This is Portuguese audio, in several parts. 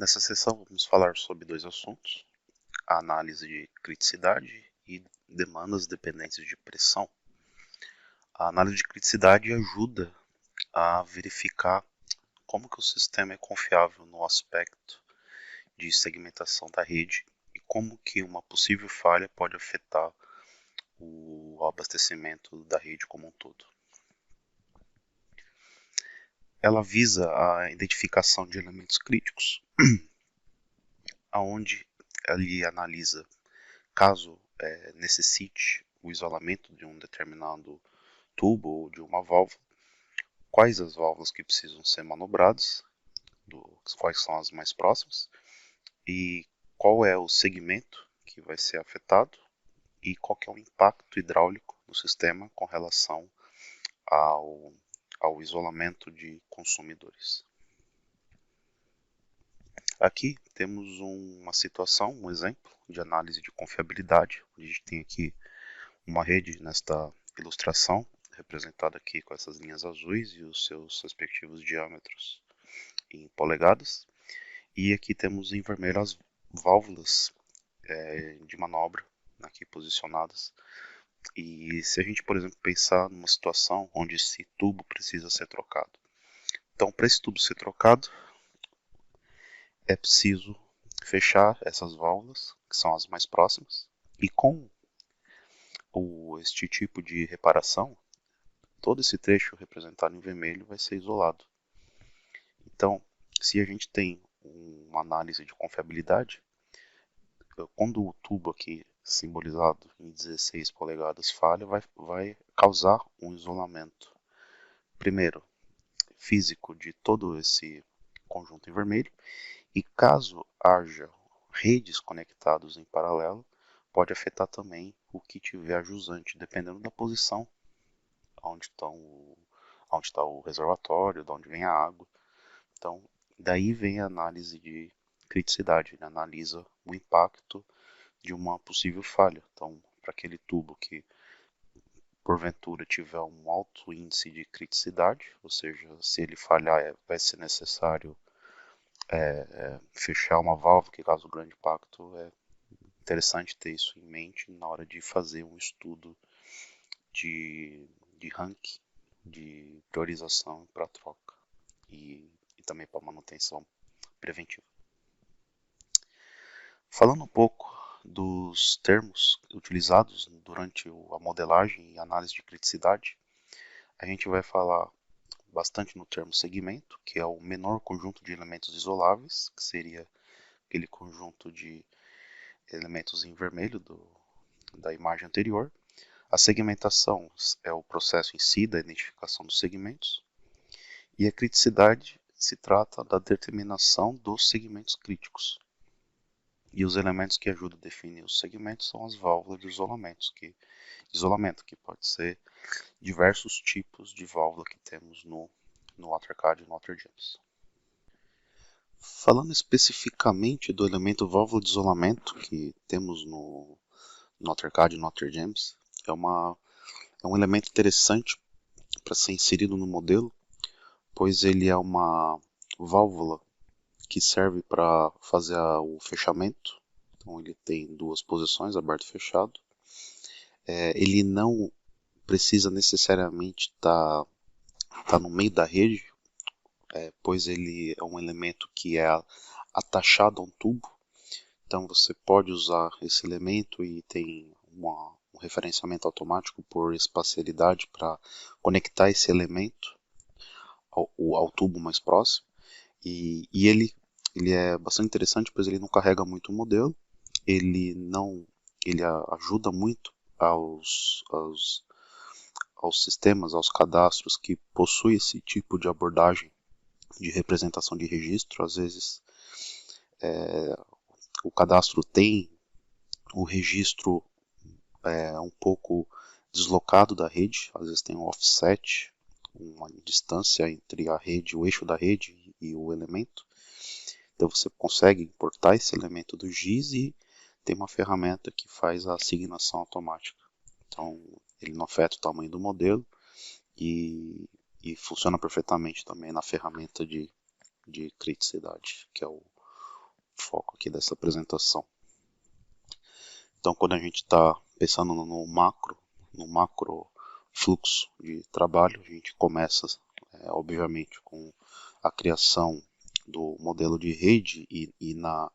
Nessa sessão vamos falar sobre dois assuntos: a análise de criticidade e demandas dependentes de pressão. A análise de criticidade ajuda a verificar como que o sistema é confiável no aspecto de segmentação da rede e como que uma possível falha pode afetar o abastecimento da rede como um todo. Ela visa a identificação de elementos críticos, onde ele analisa caso necessite o isolamento de um determinado tubo ou de uma válvula, quais as válvulas que precisam ser manobradas, quais são as mais próximas, e qual é o segmento que vai ser afetado, e qual que é o impacto hidráulico no sistema com relação ao isolamento de consumidores. Aqui temos uma situação, um exemplo de análise de confiabilidade. A gente tem aqui uma rede nesta ilustração, representada aqui com essas linhas azuis e os seus respectivos diâmetros em polegadas. E aqui temos em vermelho as válvulas de manobra aqui posicionadas. E se a gente, por exemplo, pensar numa situação onde esse tubo precisa ser trocado. Então, para esse tubo ser trocado, é preciso fechar essas válvulas, que são as mais próximas, e com este tipo de reparação, todo esse trecho representado em vermelho vai ser isolado. Então, se a gente tem uma análise de confiabilidade, quando o tubo aqui simbolizado em 16 polegadas falha, vai causar um isolamento, primeiro, físico de todo esse conjunto em vermelho, e caso haja redes conectadas em paralelo, pode afetar também o que tiver jusante, dependendo da posição onde está o reservatório, de onde vem a água. Então, daí vem a análise de criticidade, né? Analisa o impacto de uma possível falha. Então, para aquele tubo que porventura tiver um alto índice de criticidade, ou seja, se ele falhar vai ser necessário fechar uma válvula, que causa um grande impacto. É interessante ter isso em mente na hora de fazer um estudo de ranking, de priorização para troca e também para manutenção preventiva. Falando um pouco dos termos utilizados durante a modelagem e análise de criticidade, a gente vai falar bastante no termo segmento, que é o menor conjunto de elementos isoláveis, que seria aquele conjunto de elementos em vermelho da imagem anterior. A segmentação é o processo em si da identificação dos segmentos, e a criticidade se trata da determinação dos segmentos críticos. E os elementos que ajudam a definir os segmentos são as válvulas de isolamento, que pode ser diversos tipos de válvula que temos no WaterCAD e no WaterGems. Falando especificamente do elemento válvula de isolamento que temos no WaterCAD e no WaterGems, é um elemento interessante para ser inserido no modelo, pois ele é uma válvula que serve para fazer o fechamento. Então ele tem duas posições, aberto e fechado. Ele não precisa necessariamente estar no meio da rede, pois ele é um elemento que é atachado a um tubo. Então você pode usar esse elemento e tem um referenciamento automático por espacialidade para conectar esse elemento ao tubo mais próximo. E ele é bastante interessante, pois ele não carrega muito o modelo, ele ajuda muito aos sistemas, aos cadastros que possuem esse tipo de abordagem de representação de registro. Às vezes o cadastro tem o registro um pouco deslocado da rede, às vezes tem um offset, uma distância entre a rede, o eixo da rede e o elemento. Então você consegue importar esse elemento do GIS e tem uma ferramenta que faz a assignação automática. Então ele não afeta o tamanho do modelo e funciona perfeitamente também na ferramenta de criticidade, que é o foco aqui dessa apresentação. Então, quando a gente está pensando no macro fluxo de trabalho, a gente começa, obviamente, com a criação do modelo de rede e na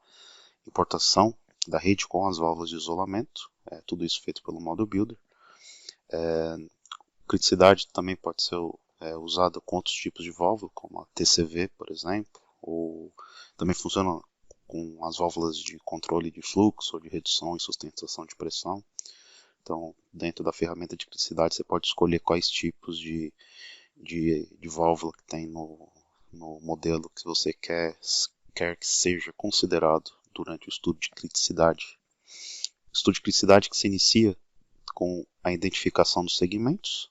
importação da rede com as válvulas de isolamento, tudo isso feito pelo Model Builder. Criticidade também pode ser usada com outros tipos de válvula, como a TCV, por exemplo, ou também funciona com as válvulas de controle de fluxo, ou de redução e sustentação de pressão. Então, dentro da ferramenta de criticidade, você pode escolher quais tipos de válvula que tem no modelo que você quer que seja considerado durante o estudo de criticidade. Estudo de criticidade que se inicia com a identificação dos segmentos.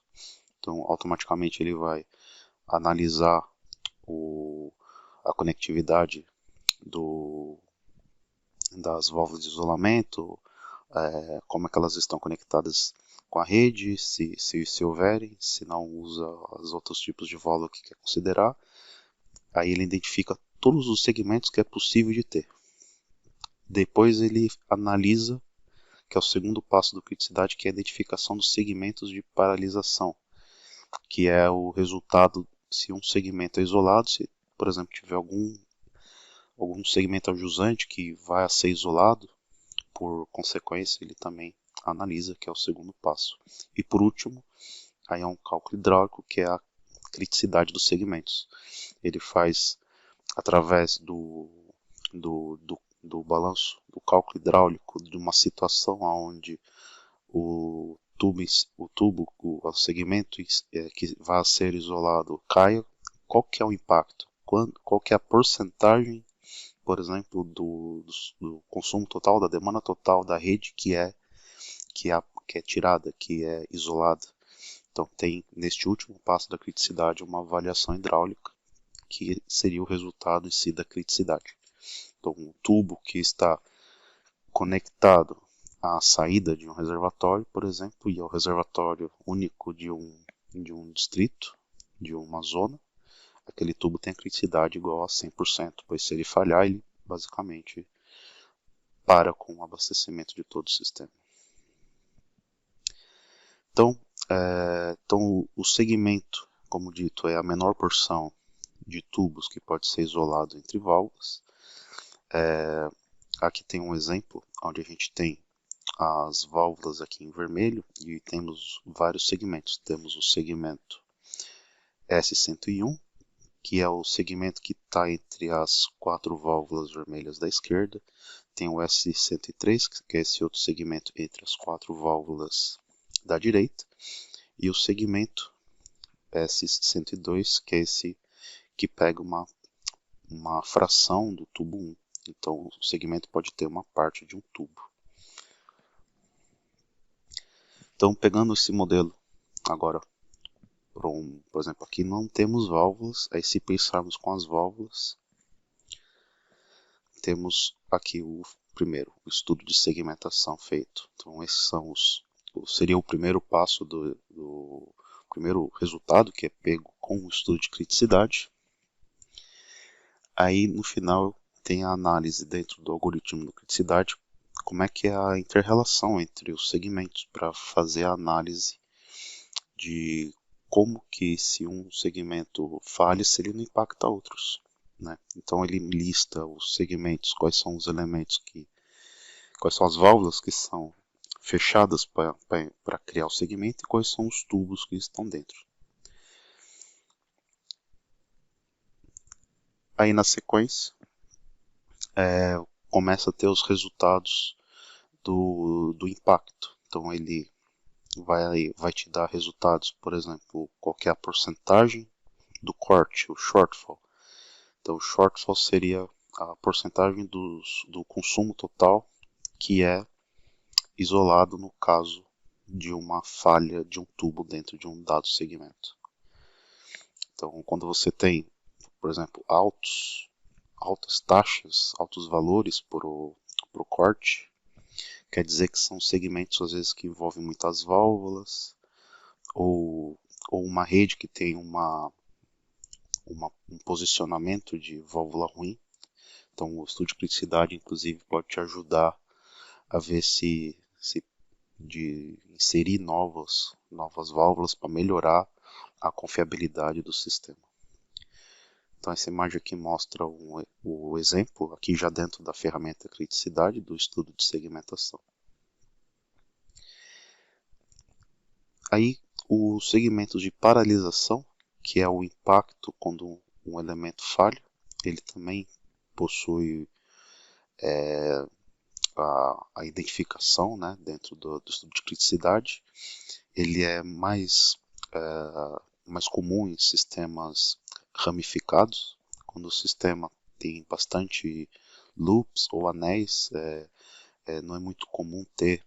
Então, automaticamente ele vai analisar a conectividade das válvulas de isolamento, como é que elas estão conectadas com a rede, se houverem, se não usa os outros tipos de válvula que quer considerar. Aí ele identifica todos os segmentos que é possível de ter. Depois ele analisa, que é o segundo passo do criticidade, que é a identificação dos segmentos de paralisação, que é o resultado se um segmento é isolado, se, por exemplo, tiver algum segmento ajusante que vai a ser isolado, por consequência, ele também analisa, que é o segundo passo. E por último, aí é um cálculo hidráulico, que é a criticidade dos segmentos. Ele faz através do balanço, do cálculo hidráulico, de uma situação onde o segmento que vai ser isolado caia, qual que é o impacto? Qual que é a porcentagem, por exemplo, do consumo total, da demanda total da rede que é tirada, que é isolada. Então tem, neste último passo da criticidade, uma avaliação hidráulica, que seria o resultado em si da criticidade. Então, um tubo que está conectado à saída de um reservatório, por exemplo, e ao reservatório único de um distrito, de uma zona, aquele tubo tem a criticidade igual a 100%, pois se ele falhar, ele basicamente para com o abastecimento de todo o sistema. Então, o segmento, como dito, é a menor porção de tubos que pode ser isolado entre válvulas. Aqui tem um exemplo onde a gente tem as válvulas aqui em vermelho e temos vários segmentos. Temos o segmento S101, que é o segmento que está entre as 4 válvulas vermelhas da esquerda. Tem o S103, que é esse outro segmento entre as 4 válvulas da direita. E o segmento S102, que é esse que pega uma fração do tubo 1. Então, o segmento pode ter uma parte de um tubo. Então, pegando esse modelo agora, por exemplo, aqui não temos válvulas. Aí, se pensarmos com as válvulas, temos aqui o estudo de segmentação feito. Então, esses são seria o primeiro passo do primeiro resultado, que é pego com o estudo de criticidade. Aí, no final, tem a análise dentro do algoritmo de criticidade, como é que é a inter-relação entre os segmentos, para fazer a análise de como que, se um segmento falha, se ele não impacta outros, né? Então ele lista os segmentos, quais são os elementos quais são as válvulas que são fechadas para criar o segmento e quais são os tubos que estão dentro. Aí na sequência, começa a ter os resultados do impacto. Então ele vai te dar resultados, por exemplo, qual que é a porcentagem do corte, o shortfall. Então o shortfall seria a porcentagem do consumo total que é isolado no caso de uma falha de um tubo dentro de um dado segmento. Então, quando você tem, por exemplo, altas taxas, altos valores para o corte, quer dizer que são segmentos às vezes que envolvem muitas válvulas, ou uma rede que tem um posicionamento de válvula ruim. Então o estudo de criticidade, inclusive, pode te ajudar a ver se de inserir novas válvulas para melhorar a confiabilidade do sistema. Então essa imagem aqui mostra o exemplo, aqui já dentro da ferramenta criticidade do estudo de segmentação. Aí os segmentos de paralisação, que é o impacto quando um elemento falha, ele também possui a identificação, né, dentro do estudo de criticidade. Ele é mais comum em sistemas ramificados, quando o sistema tem bastante loops ou anéis, não é muito comum ter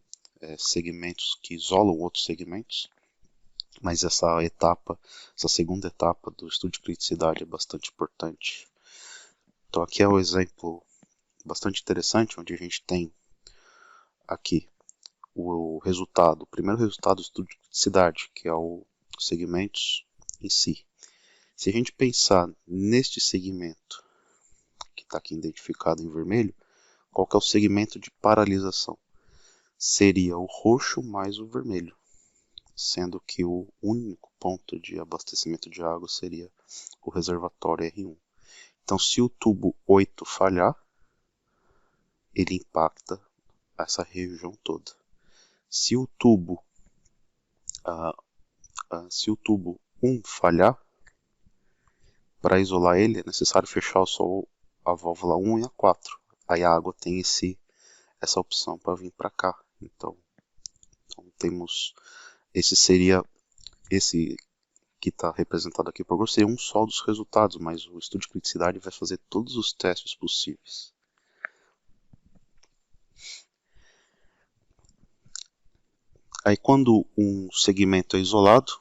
segmentos que isolam outros segmentos, mas essa segunda etapa do estudo de criticidade é bastante importante. Então aqui é um exemplo bastante interessante, onde a gente tem aqui o primeiro resultado do estudo de criticidade, que é os segmentos em si. Se a gente pensar neste segmento, que está aqui identificado em vermelho, qual que é o segmento de paralisação? Seria o roxo mais o vermelho, sendo que o único ponto de abastecimento de água seria o reservatório R1. Então, se o tubo 8 falhar, ele impacta essa região toda. Se o tubo 1 falhar, para isolar ele é necessário fechar só a válvula 1 e a 4. Aí a água tem essa opção para vir para cá. Então temos esse que está representado aqui por você, um só dos resultados, mas o estudo de criticidade vai fazer todos os testes possíveis. Aí quando um segmento é isolado,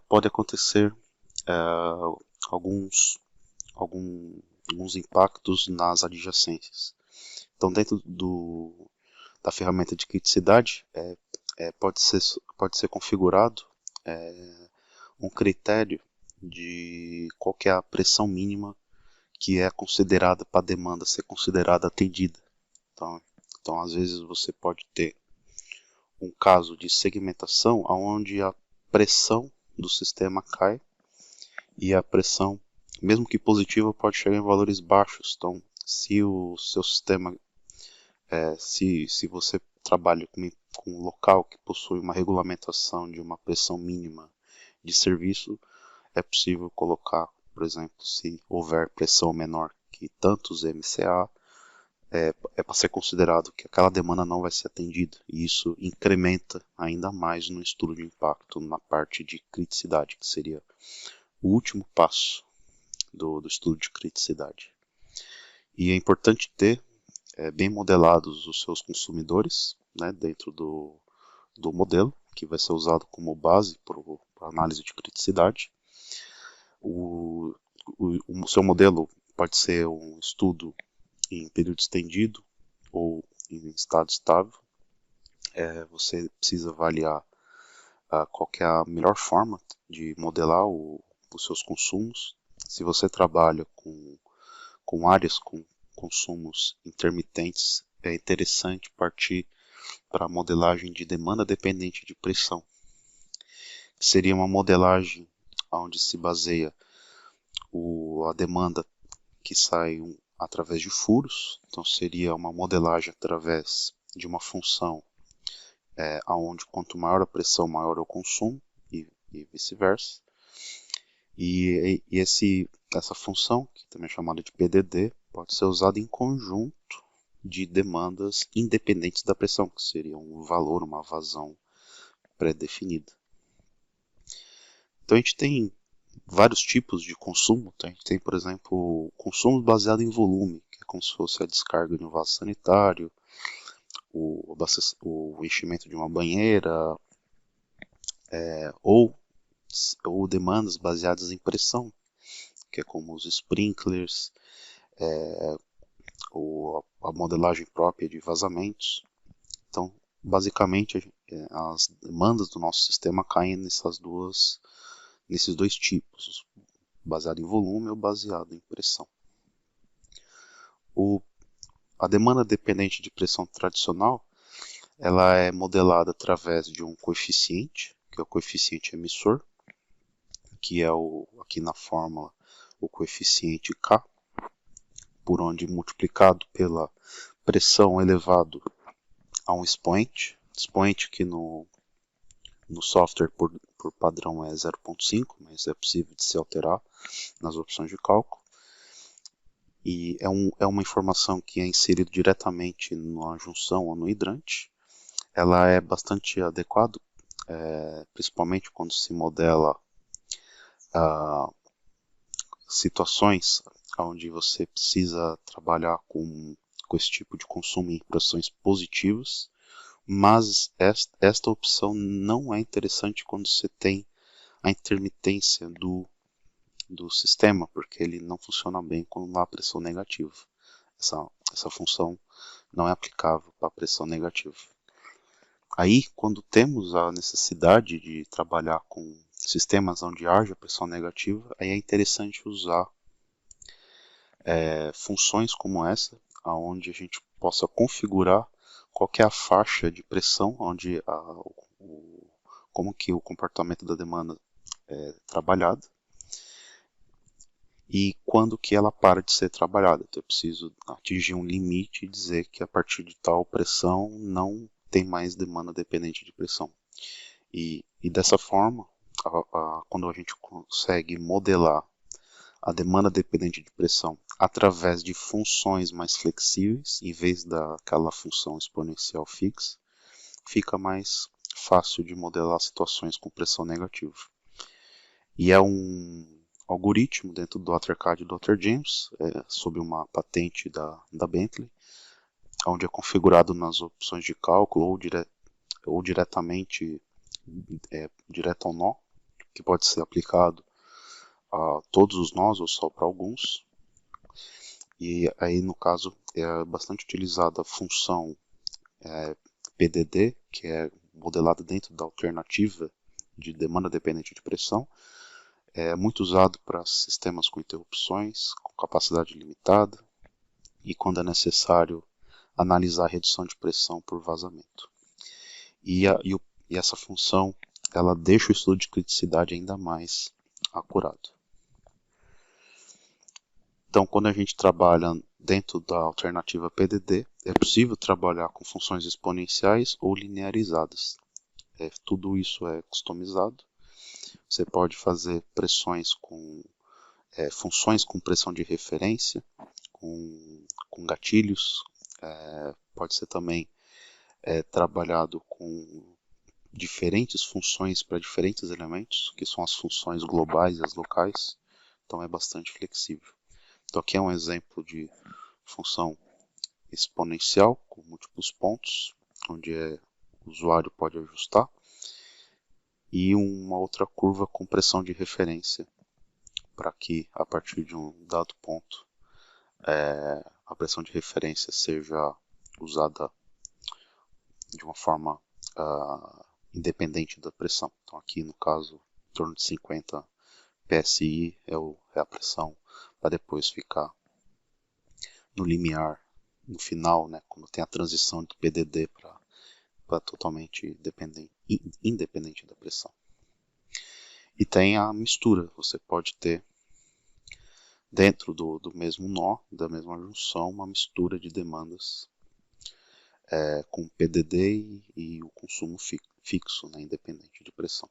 pode acontecer alguns impactos nas adjacências. Então dentro da ferramenta de criticidade, pode ser configurado um critério de qual que é a pressão mínima que é considerada para a demanda ser considerada atendida. Então às vezes você pode ter um caso de segmentação onde a pressão do sistema cai e a pressão, mesmo que positiva, pode chegar em valores baixos. Então, se o seu sistema, se você trabalha com um local que possui uma regulamentação de uma pressão mínima de serviço, é possível colocar, por exemplo, se houver pressão menor que tantos MCA, é para ser considerado que aquela demanda não vai ser atendida. E isso incrementa ainda mais no estudo de impacto na parte de criticidade, que seria o último passo do estudo de criticidade. E é importante ter bem modelados os seus consumidores, né, dentro do modelo, que vai ser usado como base para a análise de criticidade. O seu modelo pode ser um estudo em período estendido ou em estado estável. Você precisa avaliar qual que é a melhor forma de modelar os seus consumos. Se você trabalha com áreas com consumos intermitentes, é interessante partir para a modelagem de demanda dependente de pressão. Seria uma modelagem onde se baseia a demanda que sai através de furos. Então seria uma modelagem através de uma função onde quanto maior a pressão, maior é o consumo, e vice-versa. E essa função, que também é chamada de PDD, pode ser usada em conjunto de demandas independentes da pressão, que seria um valor, uma vazão pré-definida. Então a gente tem vários tipos de consumo. Então, a gente tem, por exemplo, consumo baseado em volume, que é como se fosse a descarga de um vaso sanitário, o enchimento de uma banheira, ou demandas baseadas em pressão, que é como os sprinklers, ou a modelagem própria de vazamentos. Então, basicamente, as demandas do nosso sistema caem nesses dois tipos, baseado em volume ou baseado em pressão. A demanda dependente de pressão tradicional, ela é modelada através de um coeficiente, que é o coeficiente emissor, que é aqui na fórmula o coeficiente K, por onde multiplicado pela pressão elevado a um expoente que no software por padrão é 0,5, mas é possível de se alterar nas opções de cálculo. E é uma informação que é inserida diretamente na junção ou no hidrante. Ela é bastante adequada, principalmente quando se modela situações onde você precisa trabalhar com esse tipo de consumo em pressões positivas, mas esta opção não é interessante quando você tem a intermitência do sistema, porque ele não funciona bem quando há pressão negativa. Essa função não é aplicável para pressão negativa. Aí, quando temos a necessidade de trabalhar com sistemas onde haja pressão negativa, aí é interessante usar funções como essa, onde a gente possa configurar qual que é a faixa de pressão, onde como que o comportamento da demanda é trabalhado e quando que ela para de ser trabalhada. Então eu preciso atingir um limite e dizer que a partir de tal pressão não tem mais demanda dependente de pressão. E dessa forma, quando a gente consegue modelar a demanda dependente de pressão através de funções mais flexíveis, em vez daquela função exponencial fixa, fica mais fácil de modelar situações com pressão negativa. E é um algoritmo dentro do AutoCAD e do AutoJames, sob uma patente da Bentley, onde é configurado nas opções de cálculo ou diretamente direto ao nó, que pode ser aplicado a todos os nós ou só para alguns. E aí, no caso, é bastante utilizada a função PDD, que é modelada dentro da alternativa de demanda dependente de pressão. É muito usado para sistemas com interrupções, com capacidade limitada, e quando é necessário analisar a redução de pressão por vazamento. E essa função, ela deixa o estudo de criticidade ainda mais acurado. Então, quando a gente trabalha dentro da alternativa PDD, é possível trabalhar com funções exponenciais ou linearizadas. Tudo isso é customizado. Você pode fazer funções com pressão de referência, com gatilhos. Pode ser também trabalhado com diferentes funções para diferentes elementos, que são as funções globais e as locais. Então é bastante flexível. Então aqui é um exemplo de função exponencial com múltiplos pontos, onde o usuário pode ajustar, e uma outra curva com pressão de referência, para que a partir de um dado ponto a pressão de referência seja usada de uma forma independente da pressão. Então aqui no caso, em torno de 50 PSI é a pressão, para depois ficar no limiar, no final, né, quando tem a transição do PDD para totalmente independente da pressão. E tem a mistura, você pode ter dentro do mesmo nó, da mesma junção, uma mistura de demandas com PDD e o consumo fixo, né, independente de pressão.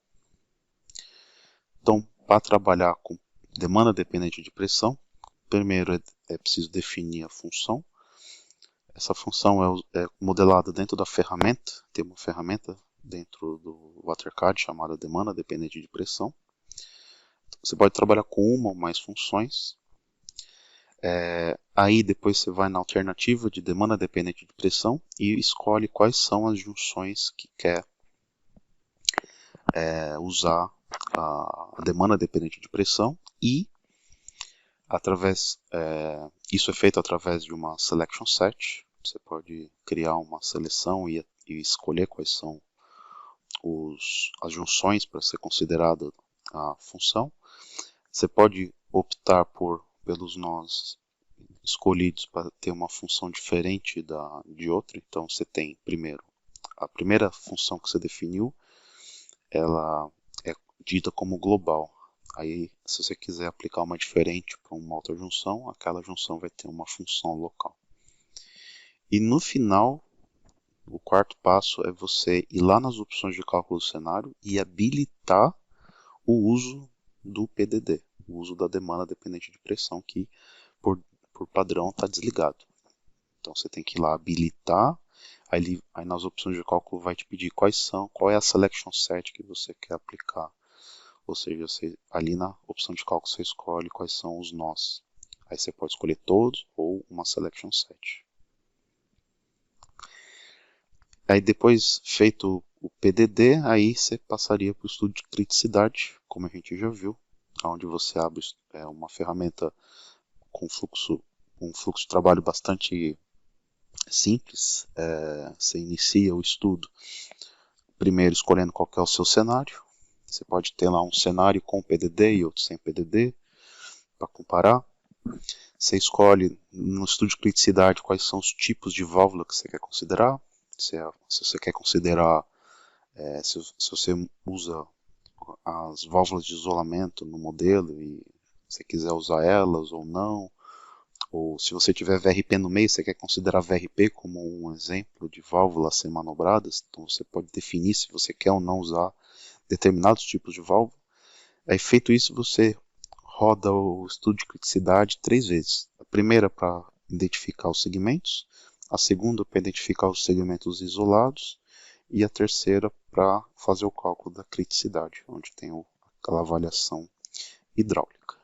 Então, para trabalhar com demanda dependente de pressão, primeiro é preciso definir a função. Essa função é modelada dentro da ferramenta. Tem uma ferramenta dentro do AutoCAD chamada demanda dependente de pressão. Você pode trabalhar com uma ou mais funções. Aí depois você vai na alternativa de demanda dependente de pressão e escolhe quais são as junções que quer usar a demanda dependente de pressão, e isso é feito através de uma selection set. Você pode criar uma seleção e escolher quais são as junções para ser considerada a função. Você pode optar pelos nós escolhidos para ter uma função diferente de outra. Então você tem primeiro a primeira função que você definiu, ela é dita como global. Aí, se você quiser aplicar uma diferente para uma outra junção, aquela junção vai ter uma função local. E no final, o quarto passo é você ir lá nas opções de cálculo do cenário e habilitar o uso do PDD, o uso da demanda dependente de pressão, que por padrão está desligado. Então você tem que ir lá habilitar, aí nas opções de cálculo vai te pedir qual é a selection set que você quer aplicar. Ou seja, ali na opção de cálculo você escolhe quais são os nós. Aí você pode escolher todos ou uma selection set. Aí depois feito o PDD, aí você passaria para o estudo de criticidade, como a gente já viu, onde você abre uma ferramenta com um fluxo de trabalho bastante simples. Você inicia o estudo primeiro escolhendo qual que é o seu cenário. Você pode ter lá um cenário com PDD e outro sem PDD para comparar. Você escolhe no estudo de criticidade quais são os tipos de válvula que você quer considerar. Se você quer considerar, se você usa as válvulas de isolamento no modelo e você quiser usar elas ou não, ou se você tiver VRP no meio, você quer considerar VRP como um exemplo de válvulas a ser manobradas, então você pode definir se você quer ou não usar determinados tipos de válvula. Aí feito isso, você roda o estudo de criticidade 3 vezes. A primeira para identificar os segmentos, a segunda para identificar os segmentos isolados e a terceira para fazer o cálculo da criticidade, onde tem aquela avaliação hidráulica.